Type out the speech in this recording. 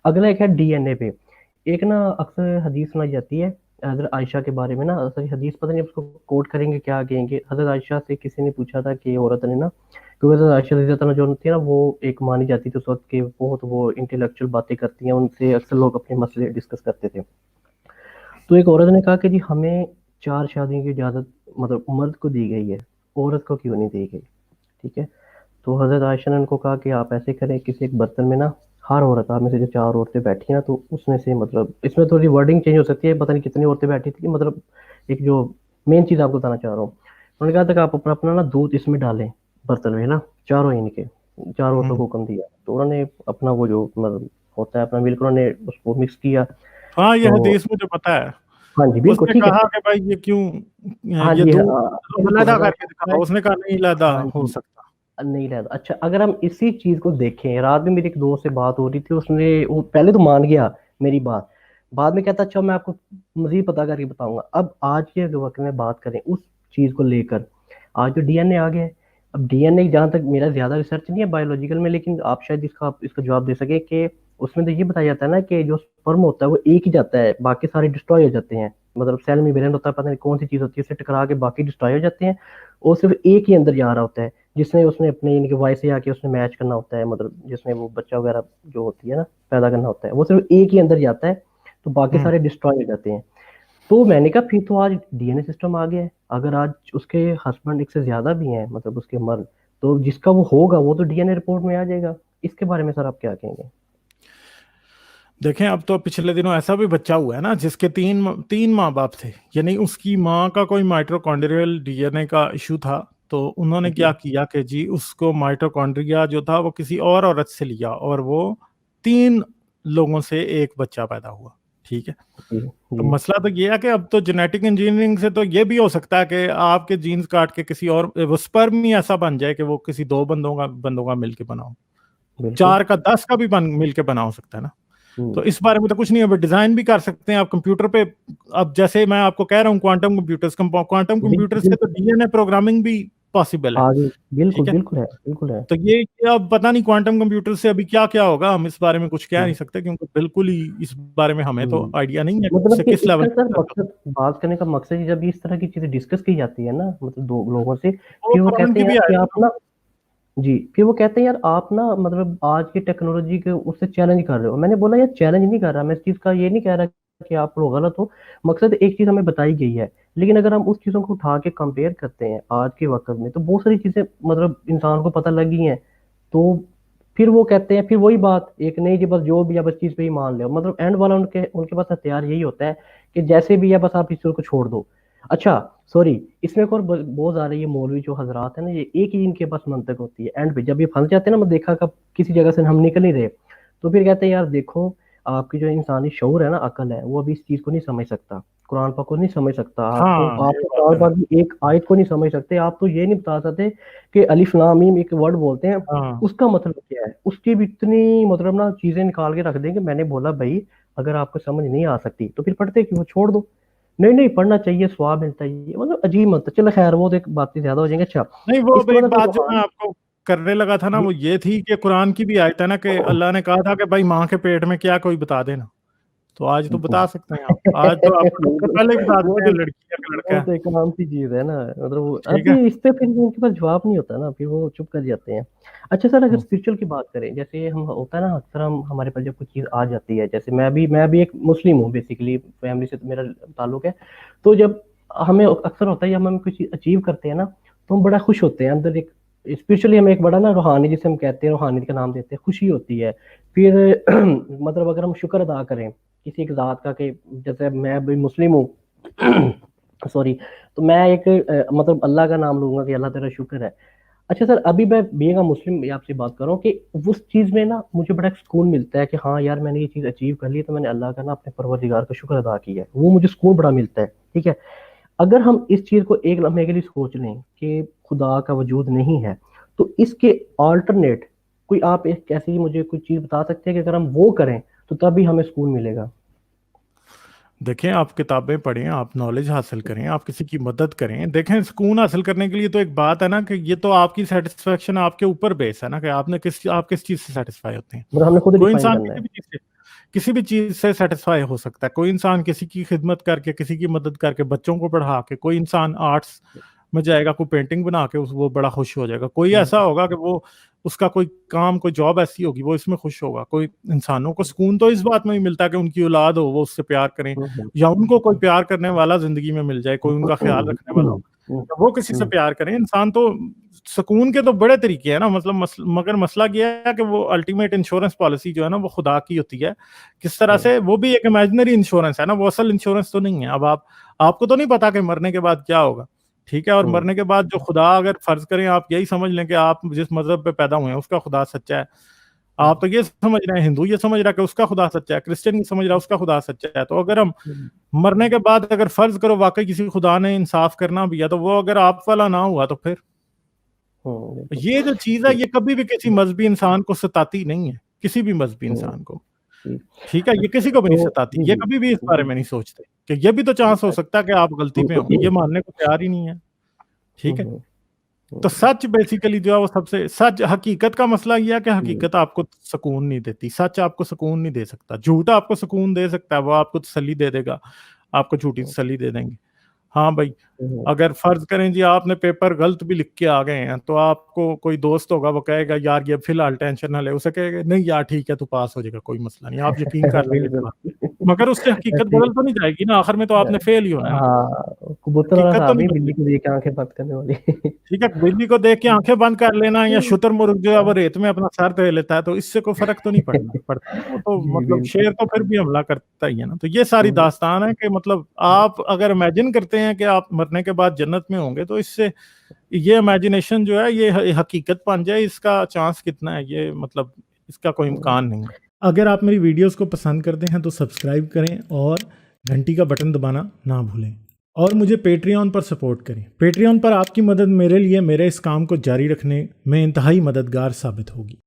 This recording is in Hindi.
अगला एक है डीएनए पे। एक ना अक्सर हदीस सुनाई जाती है हजरत आयशा के बारे में ना, अक्सर हदीस पता नहीं उसको कोट करेंगे क्या कहेंगे। हजरत आयशा से किसी ने पूछा था कि औरत ने ना, क्योंकि हजरत आयशा रज़ी अल्लाह अन्हा जो होती है ना, वो एक मानी जाती थी उस वक्त के, बहुत वो इंटेलेक्चुअल बातें करती हैं, उनसे अक्सर लोग अपने मसले डिस्कस करते थे। तो एक औरत ने कहा कि जी हमें 4 शादियों की इजाजत मतलब मर्द को दी गई है, औरत को क्यों नहीं दी गई? ठीक है। तो हजरत आयशा ने उनको कहा कि आप ऐसे करें, किसी एक बर्तन में ना हर औरत, आप में से जो 4 औरतें बैठी हैं ना, तो उसमें से मतलब इसमें थोड़ी वर्डिंग चेंज हो सकती है, पता नहीं कितनी औरतें बैठी थी, मतलब एक जो मेन चीज आपको बताना चाह रहा हूँ, उन्होंने कहा था कि आप अपना अपना ना दूध इसमें डालें, बर्तन में ना, चारों इनके, 4 औरतों को हम्म। हुक्म दिया। तो उन्होंने अपना वो जो मतलब होता है अपना मिल्क, उन्होंने उसको मिक्स किया। हाँ, ये तो हदीस मुझे पता है। हाँ जी बिल्कुल उसने ठीक है। कहा कि भाई ये क्यों, हाँ ये जी दूध हाँ बिल्कुल अलहदा हजरत करके आयशा दिखाओ, उसने कहा नहीं अलहदा हाँ हो जी सकता। नहीं रहता। अच्छा अगर हम इसी चीज को देखें, रात में मेरी एक दोस्त से बात हो रही थी, उसने वो पहले तो मान गया मेरी बात, बाद में कहता अच्छा मैं आपको मजीद पता करके बताऊंगा। अब आज के अगर वक्त में बात करें उस चीज को लेकर, आज जो डीएनए आ गया है। अब डीएनए जहाँ तक मेरा ज्यादा रिसर्च नहीं है बायोलॉजिकल में, लेकिन आप शायद इसका जवाब दे सके कि उसमें तो ये बताया जाता है ना कि जो स्पर्म होता है वो एक ही जाता है, बाकी सारे डिस्ट्रॉय हो जाते हैं। मतलब सेल में वेरिएंट होता है, पता नहीं कौन सी चीज होती है, उससे टकरा के बाकी डिस्ट्रॉय हो जाते हैं, और सिर्फ एक ही अंदर जा रहा होता है, जिसने उसने अपने इनके वाई से आके उसने मैच करना होता है, मतलब जिसने वो बच्चा वगैरह जो होती है ना पैदा करना होता है, वो सिर्फ एक ही अंदर जाता है, तो बाकी हम्म। सारे डिस्ट्रॉय हो जाते हैं। तो मैंने कहा फिर तो आज डीएनए सिस्टम आ गया है, अगर आज उसके हस्बैंड एक से ज्यादा भी हैं मतलब उसके मर्द, तो जिसका वो होगा वो तो डीएनए रिपोर्ट में आ जाएगा। इसके बारे में सर आप क्या कहेंगे? देखें, अब तो पिछले दिनों ऐसा भी बच्चा हुआ है ना जिसके तीन तीन माँ बाप थे, यानी उसकी माँ का कोई माइटोकॉन्ड्रियल डीएनए का इशू था। तो उन्होंने जी क्या किया कि जी उसको माइटोकॉन्ड्रिया जो था वो किसी और औरत से लिया, और वो 3 लोगों से एक बच्चा पैदा हुआ। ठीक है। जी तो जी मसला तो ये है कि अब तो जेनेटिक इंजीनियरिंग से तो ये भी हो सकता है कि आपके जीन्स काट के किसी और, वो स्पर्म ही ऐसा बन जाए कि वो किसी 2 बंदों का मिलके बनाओ, बिल्कुल। 4 का 10 का भी मिलके बना हो सकता है ना। तो हम्म, इस बारे में तो कुछ नहीं है, अब डिजाइन भी कर सकते हैं आप कंप्यूटर पे। अब जैसे मैं आपको कह रहा हूँ क्वांटम कंप्यूटर से तो बिल्कुल डीएनए प्रोग्रामिंग भी पॉसिबल है। आगे बिल्कुल ठीक है। बिल्कुल है बिल्कुल है। तो ये अब पता नहीं क्वांटम कंप्यूटर से अभी क्या क्या होगा, हम इस बारे में कुछ कह नहीं हम्म, सकते, क्योंकि बिल्कुल ही इस बारे में हमें तो हम्म। आइडिया नहीं है कि मतलब इससे कि किस इसका लेवल सर पे। मकसद, बात करने का मकसद ही जब इस तरह की चीजें डिस्कस की जाती है ना मतलब दो लोगों से, वो फिर वो कुरान कहते की हैं भी यार कि आयत है आप ना। ना, जी फिर वो कहते हैं यार आप ना मतलब आज की टेक्नोलॉजी के उससे चैलेंज कर रहे हो। मैंने बोला यार चैलेंज नहीं कर रहा मैं, इस चीज का ये नहीं कह रहा कि आप लोग गलत हो, मकसद एक चीज हमें बताई गई है। लेकिन अगर हम उस चीजों को उठा के कंपेयर करते हैं आज के वक्त में, तो बहुत सारी चीजें मतलब इंसान को पता लगी हैं। तो फिर वो कहते हैं फिर वही बात एक नहीं जी बस जो भी है बस चीज पे ही मान लो, मतलब एंड वाला उनके उनके पास हथियार यही होता है कि जैसे भी है बस आप इस चीज को छोड़ दो। अच्छा सॉरी, इसमें एक और बहुत आ रही है, मौलवी जो हजरात है ना, ये एक ही इनके पास मंतक होती है, एंड पे जब ये फंस जाते हैं ना, मैं देखा कब किसी जगह से हम निकल नहीं रहे, तो फिर कहते हैं यार देखो आपकी जो इंसानी शऊर है ना, अकल है, वो अभी इस चीज को नहीं समझ सकता, कुरान पाक को नहीं समझ सकता, आपको हाँ, आप ये तो बात कुरान है ना। पाक की एक आयत को नहीं समझ सकते, आप तो ये नहीं बता सकते कि अलिफ लाम मीम एक वर्ड बोलते हैं हाँ। उसका मतलब क्या है, उसकी भी इतनी मतलब ना चीजें निकाल के रख देंगे। मैंने बोला भाई अगर आपको समझ नहीं आ सकती तो फिर पढ़ते क्यों, छोड़ दो। नहीं नहीं पढ़ना चाहिए, स्वाब मिलता है, ये मतलब अजीब मत, चलो खैर वो तो एक बातें ज्यादा हो जाएंगे। अच्छा नहीं, वो अब इसके बाद एक अगर बात जो मैं रूहानी, आपको करने लगा था ना, जी वो ये थी कि कुरान की भी आयत है ना कि अल्लाह ने कहा था कि भाई माँ के पेट में क्या कोई बता देना। तो आज तो बता सकते हैं आप, आज तो आपको डॉक्टर बिल्कुल। पहले ही बता वो देते हैं तो लड़की है कि लड़का वो है। तो एक आम सी चीज है ना, मतलब वो ठीक अभी है। इस पे फिर उनके पास जवाब नहीं होता ना, फिर वो चुप कर जाते हैं। अच्छा सर अगर हम्म। स्पिरिचुअल की बात करें, जैसे हम होता है ना अक्सर हम हमारे पास जब कोई चीज आ जाती है, जैसे मैं भी एक मुस्लिम हूँ बेसिकली, फैमिली से तो मेरा ताल्लुक है। तो जब हमें अक्सर होता है जब हम कुछ चीज अचीव करते हैं ना, तो हम बड़ा खुश होते हैं अंदर एक, स्पिरिचुअली हमें एक बड़ा ना रूहानी जिसे हम कहते हैं, रूहानी का नाम देते हैं, खुशी होती है। फिर मतलब अगर हम शुक्र अदा करें किसी एक जात का कि जैसे मैं भी मुस्लिम हूँ सॉरी, तो मैं एक मतलब अल्लाह का नाम लूंगा कि अल्लाह तेरा शुक्र है। अच्छा सर अभी मैं बीइंग अ मुस्लिम ये आपसे बात कर रहा हूँ कि उस चीज में ना मुझे बड़ा एक सुकून मिलता है कि हाँ यार मैंने ये चीज अचीव कर ली, तो मैंने अल्लाह का ना अपने परवरदिगार का शुक्र अदा किया है, वो मुझे सुकून बड़ा मिलता है। ठीक है। अगर हम इस चीज को एक लम्हे के लिए सोच लें कि खुदा का वजूद नहीं है, तो इसके ऑल्टरनेट कोई आप एक ऐसी मुझे कोई चीज बता सकते हैं कि अगर हम वो करें तो तभी हमें सुकून मिलेगा? देखें, आप किताबें पढ़ें, आप नॉलेज हासिल करें, आप किसी की मदद करें। देखें, सुकून हासिल करने के लिए तो एक बात है ना कि ये तो आपकी सेटिस्फेक्शन आपके ऊपर बेस है ना कि आप किस चीज़ से सेटिस्फाई होते हैं। मतलब हमने खुद कोई डिफाइन इंसान करना किसी है। भी चीज़ से, किसी भी चीज से सेटिस्फाई हो सकता है। कोई इंसान किसी की खिदमत करके, किसी की मदद करके, बच्चों को पढ़ा के, कोई इंसान आर्ट्स में जाएगा, कोई पेंटिंग बना के वो बड़ा खुश हो जाएगा। कोई ऐसा होगा कि वो उसका कोई काम, कोई जॉब ऐसी होगी वो इसमें खुश होगा। कोई इंसानों को सुकून तो इस बात में भी मिलता है कि उनकी औलाद हो, वो उससे प्यार करें, या उनको कोई प्यार करने वाला जिंदगी में मिल जाए, कोई उनका ख्याल रखने वाला हो, वो किसी से प्यार करें। इंसान तो सुकून के तो बड़े तरीके हैं ना, मतलब मगर मसला ये है कि वो अल्टीमेट इंश्योरेंस पॉलिसी जो है ना वो खुदा की होती है। किस तरह से, वो भी एक इमेजिनरी इंश्योरेंस है ना, वो असल इंश्योरेंस तो नहीं है। अब आपको तो नहीं पता कि मरने के बाद क्या होगा, ठीक है। और मरने के बाद जो खुदा, अगर फर्ज करें आप यही समझ लें कि आप जिस मजहब पे पैदा हुए हैं उसका खुदा सच्चा है, आप तो ये समझ रहे हैं, हिंदू ये समझ रहा है कि उसका खुदा सच्चा है, क्रिश्चियन ये समझ रहा है उसका खुदा सच्चा है, तो अगर हम मरने के बाद अगर फर्ज करो वाकई किसी खुदा ने इंसाफ करना भी है, तो वो अगर आप वाला ना हुआ तो फिर ये जो चीज है ये कभी भी किसी मजहबी इंसान को सताती नहीं है, किसी भी मजहबी इंसान को, ठीक है। ये किसी को भी नहीं सताती, ये कभी भी इस बारे में नहीं सोचते कि ये भी तो चांस हो सकता है कि आप गलती पे होंगे, ये मानने को तैयार ही नहीं है, ठीक है। तो सच बेसिकली जो है वो सबसे सच, हकीकत का मसला यह है कि हकीकत आपको सुकून नहीं देती, सच आपको सुकून नहीं दे सकता। झूठ आपको सुकून दे सकता है, वो आपको तसल्ली दे देगा, आपको झूठी तसल्ली दे देंगे। हाँ भाई, अगर फर्ज करें जी आपने पेपर गलत भी लिख के आ गए हैं, तो आपको कोई दोस्त होगा वो कहेगा यार ये फिलहाल टेंशन ना ले, उसे कहेगा नहीं यार ठीक है तू पास हो जाएगा, कोई मसला नहीं, आप यकीन कर लेंगे। मगर उससे हकीकत बदल तो नहीं जाएगी ना, आखिर में तो आपने फेल ही होना है ना, कबूतर वाला हकीकत था तो अभी, नहीं बिल्ली को देख के आंखें बंद करने वाली। ठीक है। बिल्ली को देख के आंखें बंद कर लेना या शुतुरमुर्ग जो है वो रेत में अपना सर दे लेता है, तो इससे कोई फर्क तो नहीं पड़ता ना, वो तो मतलब शेर तो फिर भी हमला करता ही है ना। तो ये सारी दास्तान है कि मतलब आप अगर इमेजिन करते हैं कि आप मरने के बाद जन्नत में होंगे, तो इससे ये इमेजिनेशन जो है ये हकीकत बन जाए, इसका चांस कितना है, ये मतलब इसका कोई इम्कान नहीं है। अगर आप मेरी वीडियोस को पसंद करते हैं तो सब्सक्राइब करें और घंटी का बटन दबाना ना भूलें, और मुझे पेट्रियन पर सपोर्ट करें। पेट्रियन पर आपकी मदद मेरे लिए मेरे इस काम को जारी रखने में इंतहाई मददगार साबित होगी।